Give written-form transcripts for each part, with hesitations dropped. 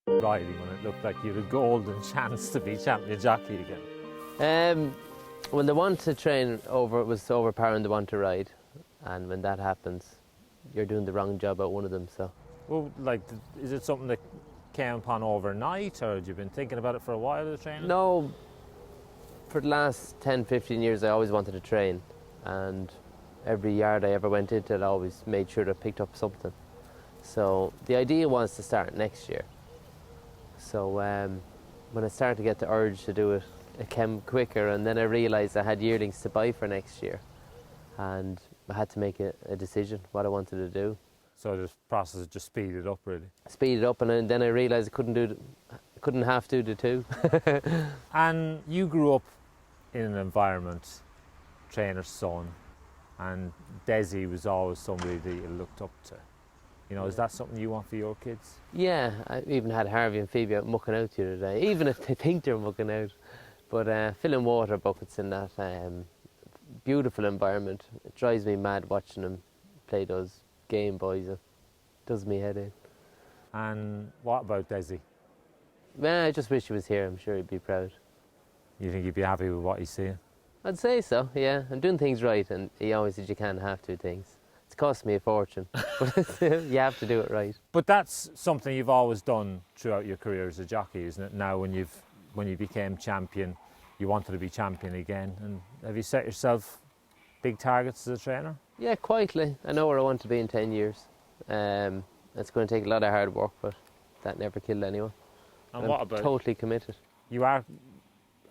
riding when it looked like you had a golden chance to be champion jockey again? When they want to train over, it was overpowering the want to ride, and when that happens, you're doing the wrong job at one of them. So, Well, like, is it something that came upon overnight, or had you been thinking about it for a while, the training? no, for the last 10, 15 years, I always wanted to train, and every yard I ever went into, I always made sure I picked up something. So the idea was to start next year. So when I started to get the urge to do it, it came quicker, and then I realised I had yearlings to buy for next year, and I had to make a decision what I wanted to do. So the process just speeded up, really. Speed it up, and then I realised I couldn't half do the two. And you grew up in an environment, trainer's son, and Desi was always somebody that you looked up to. You know, is that something you want for your kids? Yeah, I even had Harvey and Phoebe out mucking out the other day, even if they think they're mucking out. But filling water buckets in that beautiful environment, it drives me mad watching them play those Game Boys. It does me head in. And what about Desi? Well, I just wish he was here. I'm sure he'd be proud. You think he'd be happy with what he's seeing? I'd say so, yeah. I'm doing things right, and he always said you can't have two things. It's cost me a fortune, but you have to do it right. But that's something you've always done throughout your career as a jockey, isn't it? Now, when you became champion, you wanted to be champion again. And have you set yourself big targets as a trainer? Yeah, quietly. I know where I want to be in 10 years. It's going to take a lot of hard work, but that never killed anyone. And what about totally committed. You are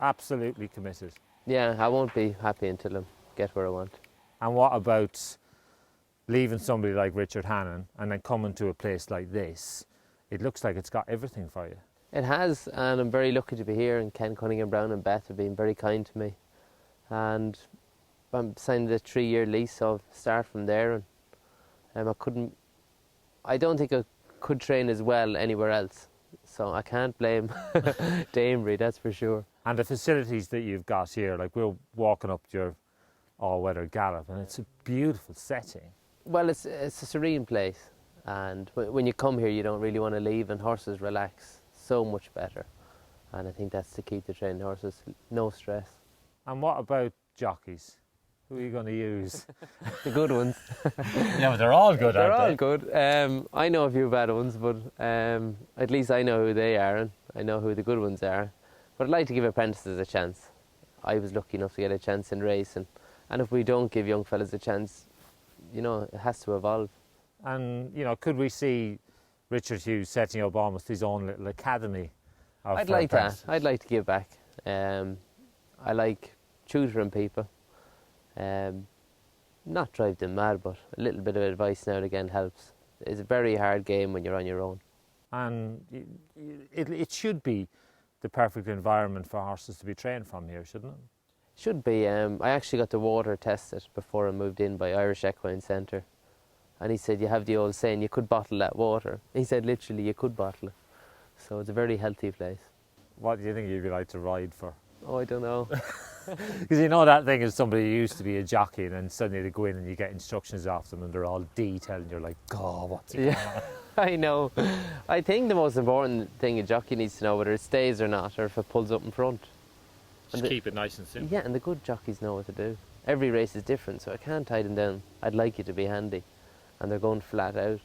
absolutely committed. Yeah, I won't be happy until I get where I want. And what about leaving somebody like Richard Hannon and then coming to a place like this? It looks like it's got everything for you. It has, and I'm very lucky to be here, and Ken Cunningham-Brown and Beth have been very kind to me. And I'm signed a 3-year lease, so I'll start from there. And I don't think I could train as well anywhere else. So I can't blame Damery, that's for sure. And the facilities that you've got here, like we're walking up your all-weather gallop, and it's a beautiful setting. Well, it's a serene place, and when you come here you don't really want to leave, and horses relax so much better. And I think that's the key to training horses, no stress. And what about jockeys? Who are you going to use? The good ones. Yeah, but they're all good, They're aren't all they? good. I know a few bad ones, but at least I know who they are, and I know who the good ones are. But I'd like to give apprentices a chance. I was lucky enough to get a chance in racing, and if we don't give young fellas a chance, you know, it has to evolve. And, you know, could we see Richard Hughes setting up almost his own little academy? I'd like that. I'd like to give back. I like tutoring people. Not drive them mad, but a little bit of advice now and again helps. It's a very hard game when you're on your own. And it should be the perfect environment for horses to be trained from here, shouldn't it? Should be. I actually got the water tested before I moved in by Irish Equine Centre, and he said you have the old saying you could bottle that water. He said literally you could bottle it. So it's a very healthy place. What do you think you'd be like to ride for? Oh, I don't know. Because you know that thing is somebody who used to be a jockey and then suddenly they go in and you get instructions off them and they're all detailed and you're like, God, what's it going on? I know. I think the most important thing a jockey needs to know whether it stays or not, or if it pulls up in front. Just keep it nice and simple. Yeah, and the good jockeys know what to do. Every race is different, so I can't tie them down. I'd like you to be handy, and they're going flat out.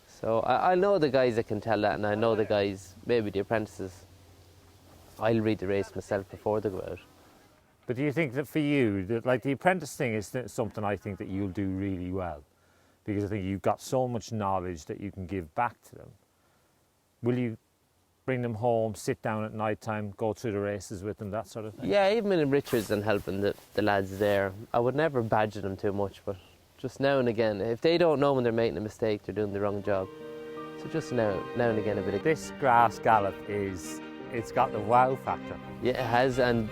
So I know the guys that can tell that, and I know the guys, maybe the apprentices, I'll read the race myself before they go out. But do you think that for you, that like the apprentice thing is something I think that you'll do really well? Because I think you've got so much knowledge that you can give back to them. Will you bring them home, sit down at night time, go through the races with them, that sort of thing? Yeah, even in Richards and helping the lads there, I would never badger them too much, but just now and again, if they don't know when they're making a mistake, they're doing the wrong job. So just now and again a bit of... This grass gallop it's got the wow factor. Yeah, it has, and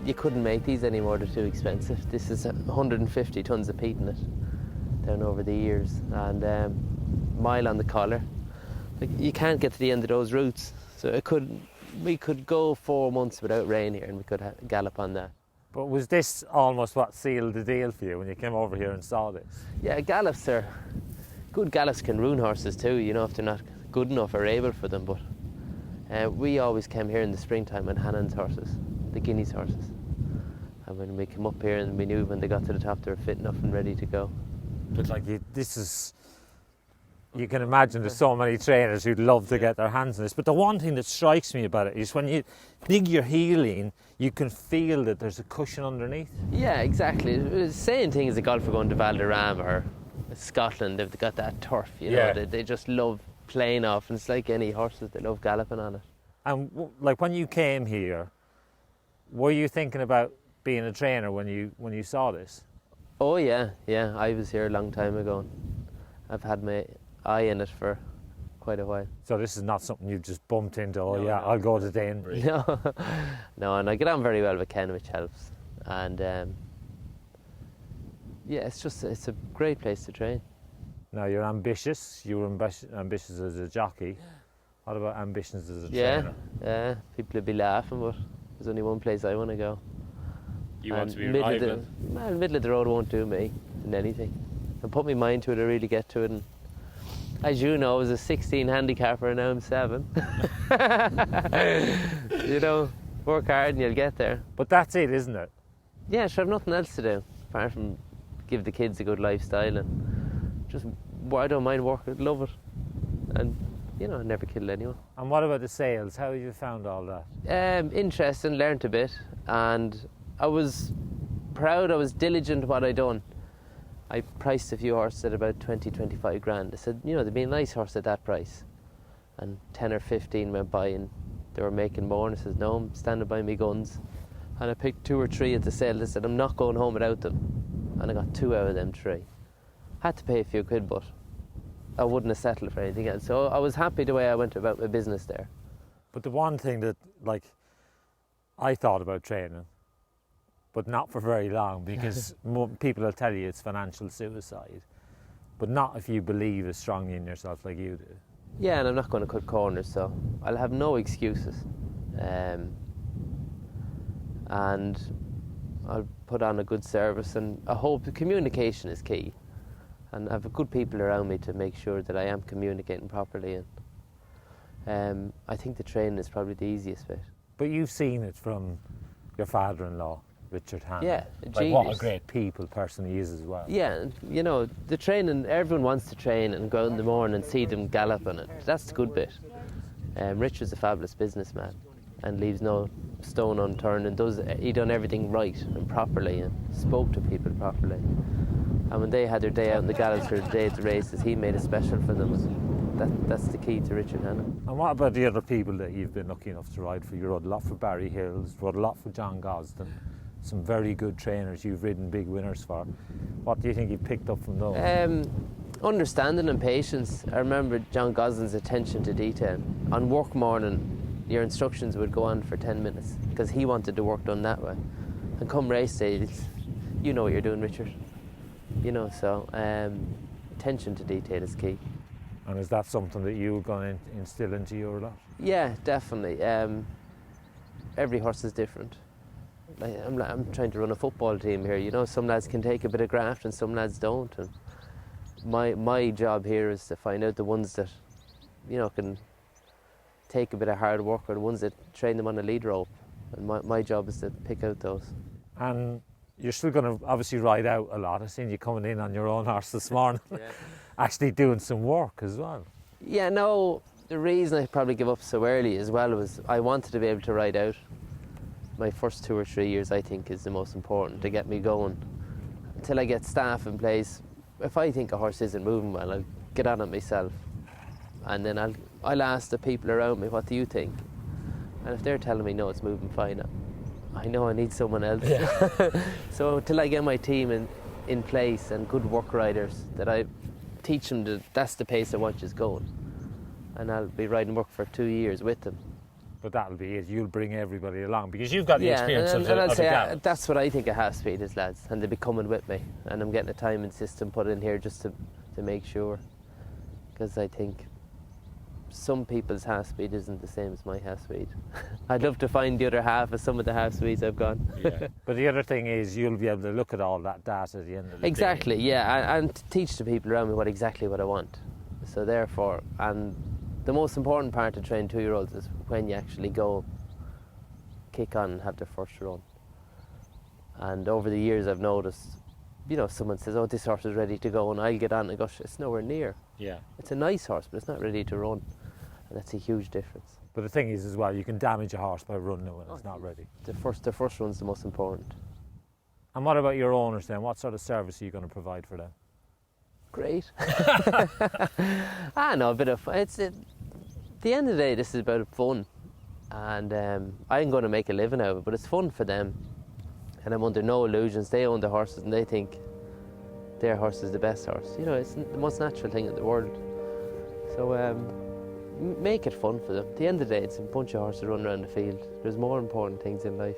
you couldn't make these anymore, they're too expensive. This is 150 tonnes of peat in it, down over the years, and mile on the collar. Like, you can't get to the end of those routes, so we could go 4 months without rain here and we could gallop on that. But was this almost what sealed the deal for you when you came over here and saw this? Yeah, gallops are... Good gallops can ruin horses too, you know, if they're not good enough or able for them, but We always came here in the springtime on Hannon's horses, the Guineas horses. And when we came up here and we knew when they got to the top they were fit enough and ready to go. But like you can imagine there's so many trainers who'd love to get their hands on this. But the one thing that strikes me about it is when you dig your heel in, you can feel that there's a cushion underneath. Yeah, exactly. It's the same thing as a golfer going to Valderrama or Scotland. They've got that turf, you know. They just love playing off, and it's like any horses, they love galloping on it. And like when you came here, were you thinking about being a trainer when you saw this? Oh yeah, I was here a long time ago. I've had my eye in it for quite a while. So this is not something you've just bumped into, No. I'll go to Danebury. No, and I get on very well with Ken, which helps. And it's a great place to train. Now you're ambitious, you were ambitious as a jockey. What about ambitions as a trainer? Yeah, people would be laughing, but there's only one place I want to go. You want to be rival? Middle of the road won't do me in anything. And put my mind to it, I really get to it. And as you know, I was a 16 handicapper and now I'm 7. You know, work hard and you'll get there. But that's it, isn't it? Yeah, sure, I've nothing else to do apart from give the kids a good lifestyle and just, I don't mind working, love it. And, you know, I never kill anyone. And what about the sales? How have you found all that? Interesting, learnt a bit, and I was proud, I was diligent what I done. I priced a few horses at about 20-25 grand. I said, you know, there'd be a nice horse at that price. And 10 or 15 went by and they were making more, and I said, no, I'm standing by my guns. And I picked 2 or 3 at the sale. I said, I'm not going home without them. And I got 2 out of them 3. Had to pay a few quid, but I wouldn't have settled for anything else. So I was happy the way I went about my business there. But the one thing that, like, I thought about training, but not for very long, because people will tell you it's financial suicide, but not if you believe as strongly in yourself like you do. Yeah, and I'm not going to cut corners, so I'll have no excuses. And I'll put on a good service, and I hope the communication is key. And I have good people around me to make sure that I am communicating properly. And I think the training is probably the easiest bit. But you've seen it from your father-in-law, Richard Hannon. Yeah, like what a great person he is as well. Yeah, you know, the training, everyone wants to train and go out in the morning and see them gallop on it. That's the good bit. Richard's a fabulous businessman and leaves no stone unturned, and he done everything right and properly and spoke to people properly. And when they had their day out in the gallops or the day at the races, he made it special for them. That's the key to Richard Hannon. And what about the other people that you've been lucky enough to ride for? You rode a lot for Barry Hills, rode a lot for John Gosden. Some very good trainers you've ridden big winners for. What do you think you picked up from those? Understanding and patience. I remember John Gosden's attention to detail. On work morning, your instructions would go on for 10 minutes because he wanted the work done that way. And come race day, you know what you're doing, Richard. You know, so attention to detail is key. And is that something that you're going to instill into your lot? Yeah, definitely. Every horse is different. I'm trying to run a football team here. You know, some lads can take a bit of graft and some lads don't. And my job here is to find out the ones that, you know, can take a bit of hard work, or the ones that train them on a lead rope. And my job is to pick out those. And you're still going to obviously ride out a lot. I've seen you coming in on your own horse this morning, actually doing some work as well. Yeah, no, the reason I probably give up so early as well was I wanted to be able to ride out. My first 2 or 3 years, I think, is the most important to get me going. Until I get staff in place, if I think a horse isn't moving well, I'll get on it myself. And then I'll ask the people around me, what do you think? And if they're telling me, no, it's moving fine, I know I need someone else. Yeah. So until I get my team in place and good work riders, that I teach them that that's the pace I want you going. And I'll be riding work for 2 years with them. But that'll be it. You'll bring everybody along because you've got the experience and I'll of say the gallop. that's what I think a half speed is, lads, and they'll be coming with me. And I'm getting a timing system put in here just to make sure, because I think some people's half speed isn't the same as my half speed. I'd love to find the other half of some of the half speeds I've got. Yeah. But the other thing is you'll be able to look at all that data at the end of the day. Exactly, yeah, and teach the people around me exactly what I want. So therefore, and the most important part to train 2-year-olds is when you actually go kick on and have their first run. And over the years I've noticed, you know, someone says, oh, this horse is ready to go, and I'll get on and go, it's nowhere near. Yeah. It's a nice horse, but it's not ready to run. And that's a huge difference. But the thing is as well, you can damage a horse by running it when it's not ready. The first run's the most important. And what about your owners then? What sort of service are you going to provide for them? Great. I know, a bit of fun. At the end of the day, this is about fun. And I'm going to make a living out of it, but it's fun for them. And I'm under no illusions. They own the horses and they think their horse is the best horse. You know, it's the most natural thing in the world. So make it fun for them. At the end of the day, it's a bunch of horses running around the field. There's more important things in life.